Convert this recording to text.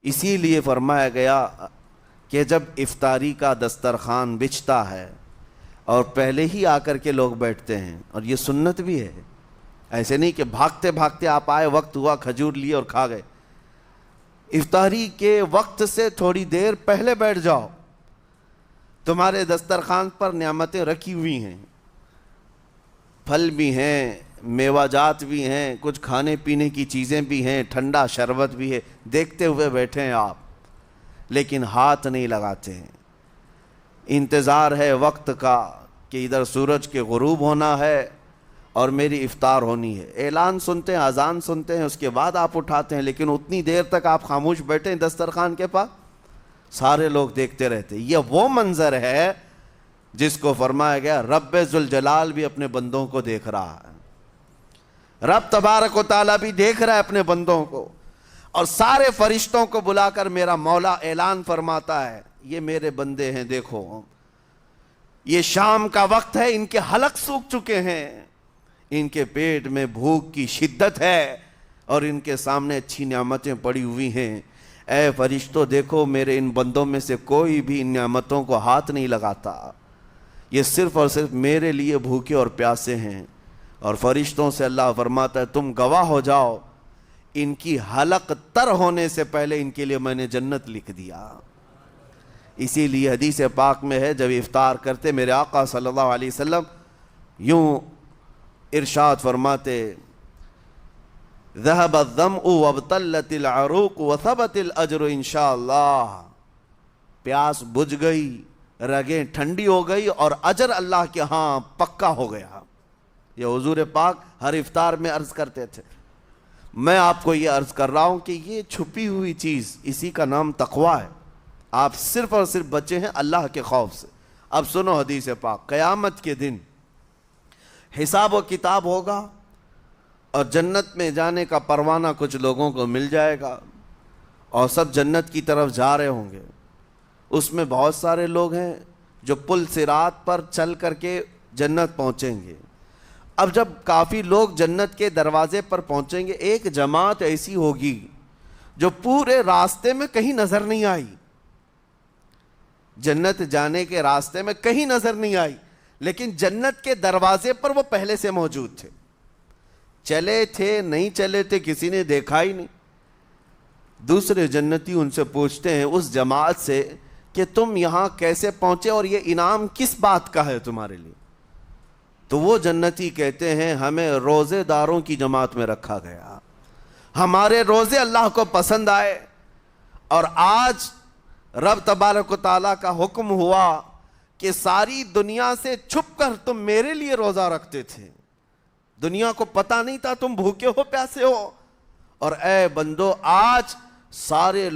اسی لیے فرمایا گیا کہ جب افطاری کا دسترخوان بچھتا ہے اور پہلے ہی آ کر کے لوگ بیٹھتے ہیں، اور یہ سنت بھی ہے، ایسے نہیں کہ بھاگتے بھاگتے آپ آئے، وقت ہوا، کھجور لیے اور کھا گئے۔ افطاری کے وقت سے تھوڑی دیر پہلے بیٹھ جاؤ، تمہارے دسترخوان پر نعمتیں رکھی ہوئی ہیں، پھل بھی ہیں، میوہ جات بھی ہیں، کچھ کھانے پینے کی چیزیں بھی ہیں، ٹھنڈا شربت بھی ہے، دیکھتے ہوئے بیٹھے ہیں آپ، لیکن ہاتھ نہیں لگاتے ہیں۔ انتظار ہے وقت کا کہ ادھر سورج کے غروب ہونا ہے اور میری افطار ہونی ہے، اعلان سنتے ہیں، اذان سنتے ہیں، اس کے بعد آپ اٹھاتے ہیں، لیکن اتنی دیر تک آپ خاموش بیٹھے ہیں دسترخوان کے پاس، سارے لوگ دیکھتے رہتے۔ یہ وہ منظر ہے جس کو فرمایا گیا رب ذوالجلال بھی اپنے بندوں کو دیکھ رہا ہے، رب تبارک و تعالیٰ بھی دیکھ رہا ہے اپنے بندوں کو، اور سارے فرشتوں کو بلا کر میرا مولا اعلان فرماتا ہے یہ میرے بندے ہیں، دیکھو یہ شام کا وقت ہے، ان کے حلق سوکھ چکے ہیں، ان کے پیٹ میں بھوک کی شدت ہے اور ان کے سامنے اچھی نعمتیں پڑی ہوئی ہیں، اے فرشتوں دیکھو میرے ان بندوں میں سے کوئی بھی ان نعمتوں کو ہاتھ نہیں لگاتا، یہ صرف اور صرف میرے لیے بھوکے اور پیاسے ہیں۔ اور فرشتوں سے اللہ فرماتا ہے تم گواہ ہو جاؤ، ان کی حلق تر ہونے سے پہلے ان کے لیے میں نے جنت لکھ دیا۔ اسی لیے حدیث پاک میں ہے جب افطار کرتے میرے آقا صلی اللہ علیہ وسلم یوں ارشاد فرماتے ذهب الظمأ وابتلت العروق وثبت الاجر انشاءاللہ، پیاس بجھ گئی، رگیں ٹھنڈی ہو گئی اور اجر اللہ کے ہاں پکا ہو گیا۔ یہ حضور پاک ہر افطار میں عرض کرتے تھے۔ میں آپ کو یہ عرض کر رہا ہوں کہ یہ چھپی ہوئی چیز، اسی کا نام تقویٰ ہے، آپ صرف اور صرف بچے ہیں اللہ کے خوف سے۔ اب سنو حدیث پاک، قیامت کے دن حساب و کتاب ہوگا اور جنت میں جانے کا پروانہ کچھ لوگوں کو مل جائے گا اور سب جنت کی طرف جا رہے ہوں گے۔ اس میں بہت سارے لوگ ہیں جو پل صراط پر چل کر کے جنت پہنچیں گے۔ اب جب کافی لوگ جنت کے دروازے پر پہنچیں گے، ایک جماعت ایسی ہوگی جو پورے راستے میں کہیں نظر نہیں آئی، جنت جانے کے راستے میں کہیں نظر نہیں آئی، لیکن جنت کے دروازے پر وہ پہلے سے موجود تھے، چلے تھے نہیں چلے تھے کسی نے دیکھا ہی نہیں۔ دوسرے جنتی ان سے پوچھتے ہیں اس جماعت سے کہ تم یہاں کیسے پہنچے اور یہ انعام کس بات کا ہے تمہارے لیے؟ تو وہ جنتی کہتے ہیں ہمیں روزے داروں کی جماعت میں رکھا گیا، ہمارے روزے اللہ کو پسند آئے، اور آج رب تبارک و تعالیٰ کا حکم ہوا کہ ساری دنیا سے چھپ کر تم میرے لیے روزہ رکھتے تھے، دنیا کو پتہ نہیں تھا تم بھوکے ہو پیاسے ہو، اور اے بندو آج سارے